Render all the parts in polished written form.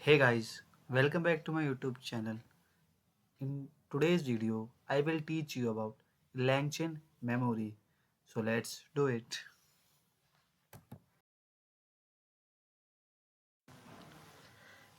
Hey guys, welcome back to my YouTube channel. In today's video, I will teach you about LangChain Memory. So let's do it.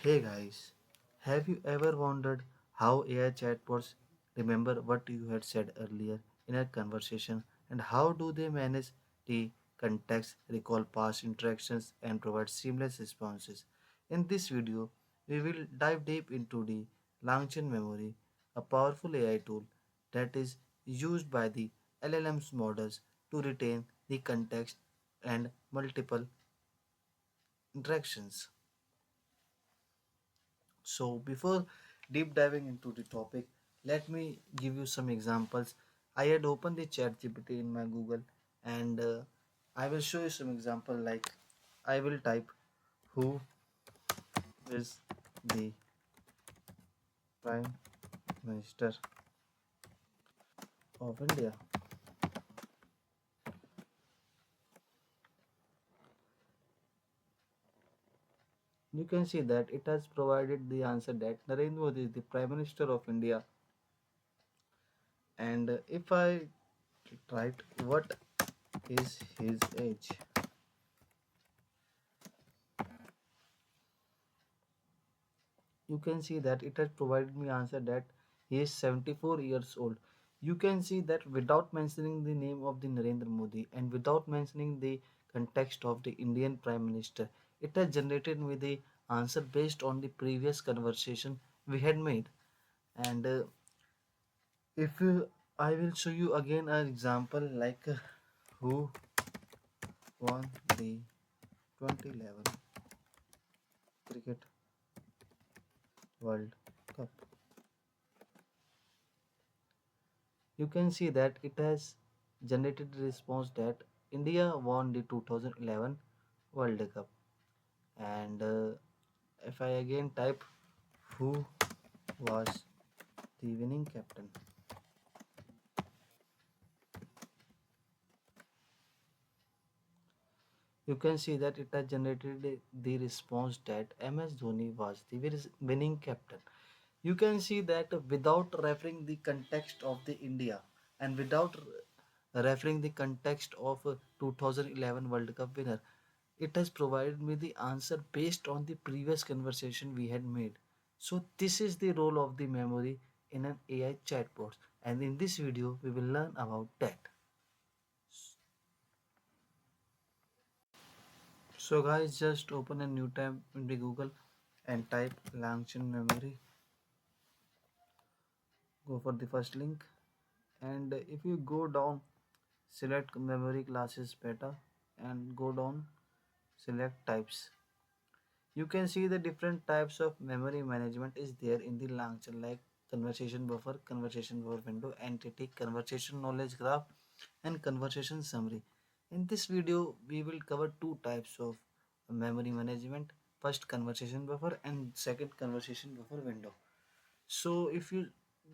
Hey guys, have you ever wondered how AI chatbots remember what you had said earlier in a conversation and how do they manage the context, recall past interactions and provide seamless responses? In this video, we will dive deep into the LangChain Memory, a powerful AI tool that is used by the LLMs models to retain the context and multiple interactions. So, before deep diving into the topic, let me give you some examples. I had opened the chat GPT in my Google and I will show you some example like I will type who is the Prime Minister of India. You can see that it has provided the answer that Narendra Modi is the Prime Minister of India. And if I write what is his age, you can see that it has provided me answer that he is 74 years old. You can see that without mentioning the name of the Narendra Modi and without mentioning the context of the Indian Prime Minister, it has generated me the answer based on the previous conversation we had made. And if I will show you again an example like who won the 2011 Cricket World Cup. You can see that it has generated a response that India won the 2011 World Cup. And if I again type who was the winning captain, you can see that it has generated the response that MS Dhoni was the winning captain. You can see that without referring the context of the India and without referring the context of 2011 World Cup winner, it has provided me the answer based on the previous conversation we had made. So this is the role of the memory in an AI chatbot, and in this video we will learn about that. So guys, just open a new tab in the Google and type LangChain Memory. Go for the first link, and if you go down, select memory classes beta and go down, select types. You can see the different types of memory management is there in the LangChain like conversation buffer window, entity, conversation knowledge graph, and conversation summary. In this video, we will cover two types of memory management. First, conversation buffer, and second, conversation buffer window. So if you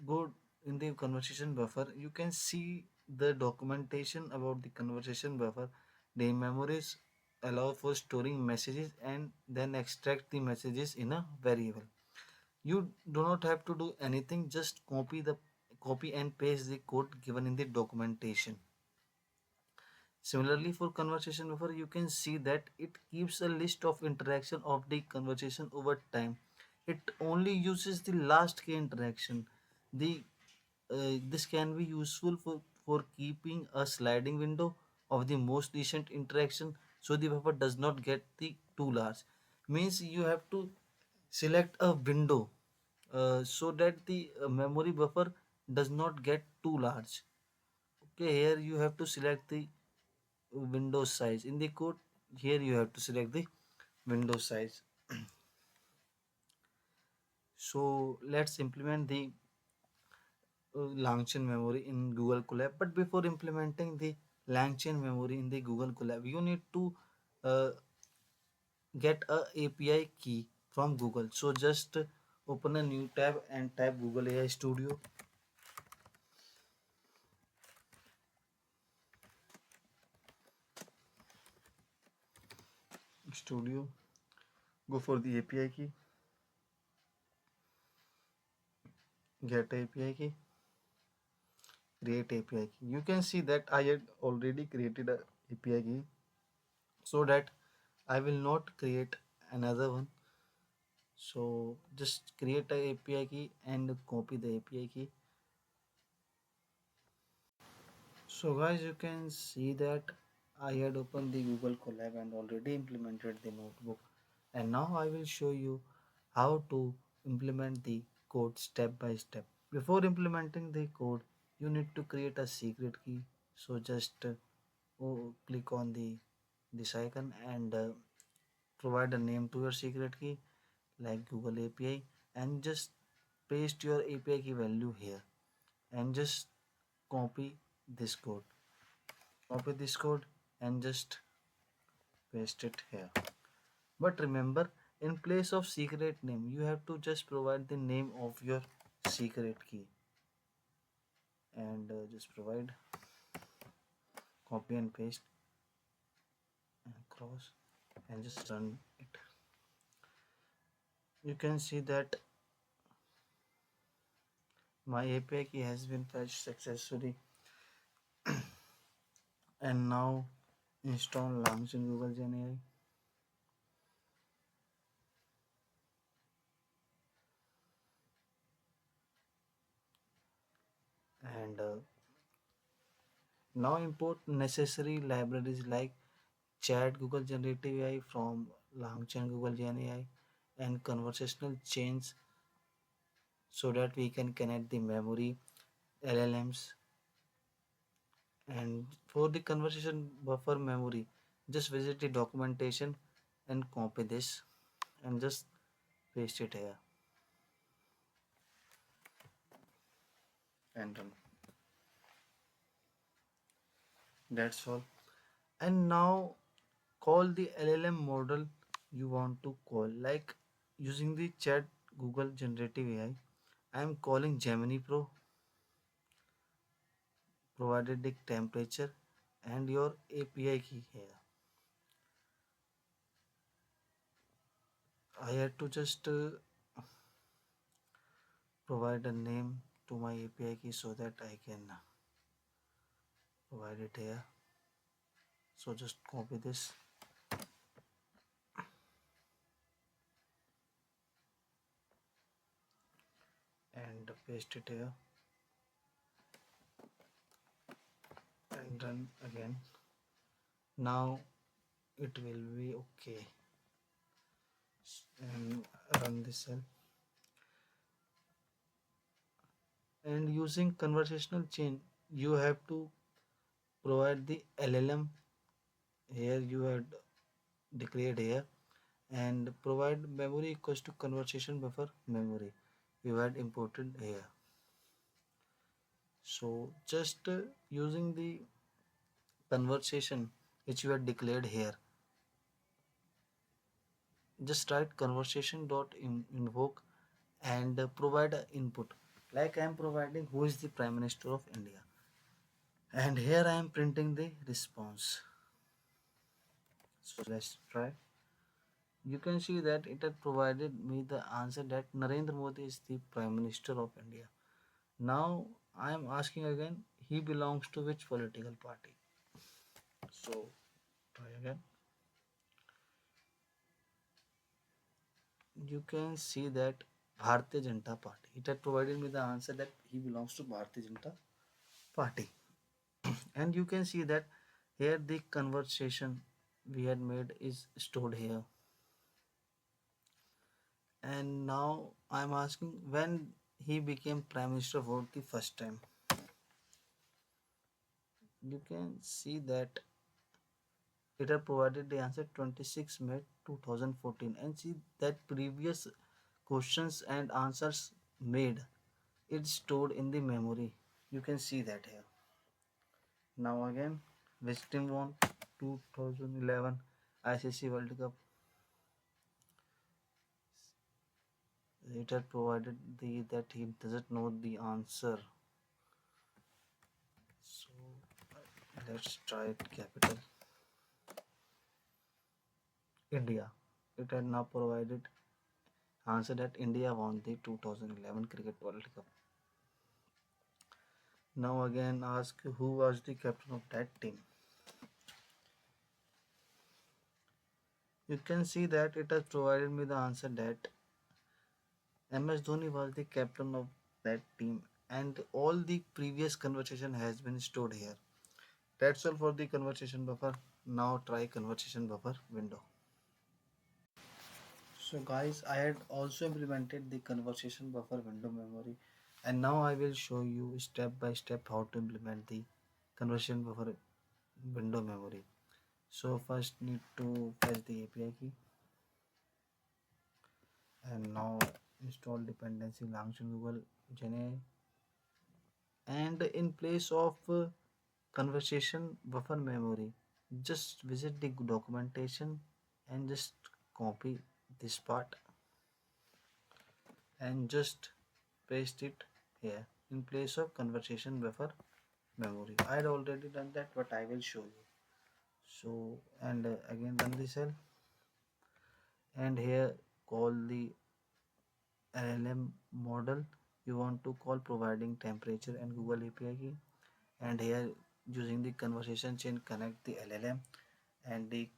go in the conversation buffer, you can see the documentation about the conversation buffer. The memories allow for storing messages and then extract the messages in a variable. You do not have to do anything, just copy and paste the code given in the documentation. Similarly, for conversation buffer, you can see that it keeps a list of interaction of the conversation over time. It only uses the last key interaction. The This can be useful for keeping a sliding window of the most recent interaction, so the buffer does not get the too large. Means you have to select a window so that the memory buffer does not get too large. Okay, here you have to select the window size in the code. Here you have to select the window size. So let's implement the LangChain memory in Google Colab. But before implementing the LangChain memory in the Google Colab, you need to uh, get a API key from Google. So just open a new tab and type Google AI Studio. Studio. Go for the API key. Get API key, create API key. You can see that I had already created a API key, so that I will not create another one. So just create a API key and copy the API key. So guys, you can see that I had opened the Google Colab and already implemented the notebook, and now I will show you how to implement the code step by step. Before implementing the code, you need to create a secret key. So just click on this icon and provide a name to your secret key like Google API, and just paste your API key value here and just copy this code. Copy this code and just paste it here. But remember, in place of secret name, you have to just provide the name of your secret key, and just provide, copy and paste and cross and just run it. You can see that my API key has been fetched successfully, and now install LangChain Google Gen AI, and now import necessary libraries like Chat Google Generative AI from LangChain Google Gen AI and conversational chains, so that we can connect the memory LLMs. And for the conversation buffer memory, just visit the documentation and copy this and just paste it here and run. That's all. And now call the LLM model you want to call, like using the chat Google Generative AI. I am calling Gemini Pro, provided the temperature and your API key here. I had to just provide a name to my API key so that I can provide it here. So just copy this and paste it here and run again. Now it will be okay, and run this cell. And using conversational chain, you have to provide the LLM here you had declared here, and provide memory equals to conversation buffer memory you had imported here. So just using the conversation which you had declared here, just write conversation dot invoke and provide an input, like I am providing who is the Prime Minister of India, and here I am printing the response. So let's try. You can see that it had provided me the answer that Narendra Modi is the Prime Minister of India. Now I am asking again, he belongs to which political party? So try again. You can see that Bharatiya Janata Party. It had provided me the answer that he belongs to Bharatiya Janata Party. And you can see that here the conversation we had made is stored here. And now I'm asking when he became Prime Minister for the first time. You can see that it had provided the answer 26 May 2014, and see that previous questions and answers made, it's stored in the memory. You can see that here. Now again, West Team won 2011 ICC World Cup. It had provided the that he doesn't know the answer. So let's try it. Capital India. It had now provided answer that India won the 2011 Cricket World Cup. Now again ask who was the captain of that team. You can see that it has provided me the answer that MS Dhoni was the captain of that team, and all the previous conversation has been stored here. That's all for the conversation buffer. Now try conversation buffer window. So guys, I had also implemented the conversation buffer window memory, and now I will show you step by step how to implement the conversation buffer window memory. So first need to fetch the API key, and now install dependency LangChain Google Gen, and in place of conversation buffer memory, just visit the documentation and just copy this part and just paste it here in place of conversation buffer memory. I had already done that, but I will show you. So and again run the cell, and here call the LLM model you want to call, providing temperature and Google API key, and here using the conversation chain connect the LLM and the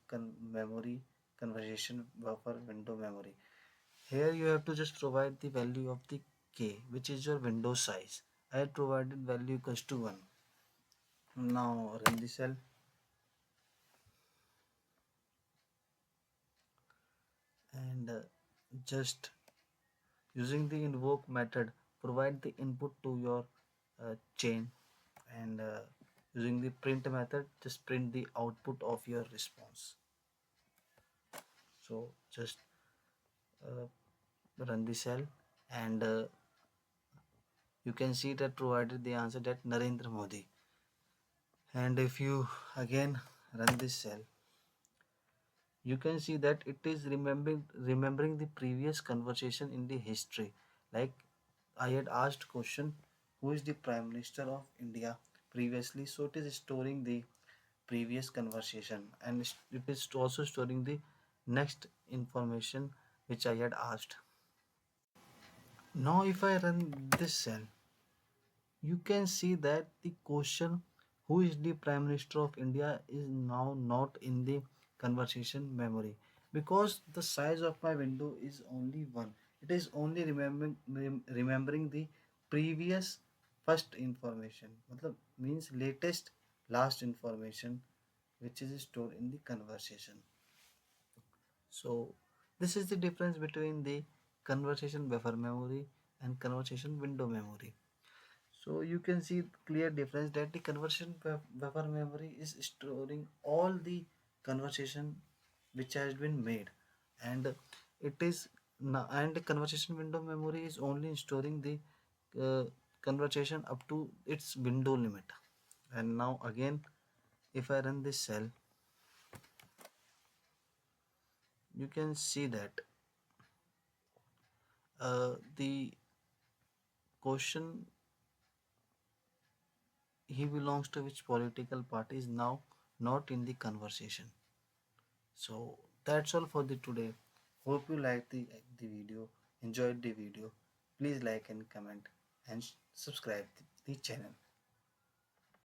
memory conversation buffer window memory. Here you have to just provide the value of the k, which is your window size. I had provided value equals to 1. Now run the cell, and just using the invoke method provide the input to your chain, and using the print method just print the output of your response. So just uh, run the cell, and you can see that provided the answer that Narendra Modi. And if you again run this cell, you can see that it is remembering the previous conversation in the history. Like I had asked question, who is the Prime Minister of India previously, so it is storing the previous conversation, and it is also storing the next information which I had asked. Now if I run this cell, you can see that the question, who is the Prime Minister of India, is now not in the conversation memory, because the size of my window is only one. It is only remembering the previous first information, matlab means latest last information which is stored in the conversation. So this is the difference between the conversation buffer memory and conversation window memory. So you can see clear difference that the conversation buffer memory is storing all the conversation which has been made, and it is and the conversation window memory is only storing the uh, conversation up to its window limit. And now again if I run this cell, you can see that the question, he belongs to which political party, is now not in the conversation. So that's all for the today. Hope you liked the video, enjoyed the video. Please like and comment and subscribe the channel.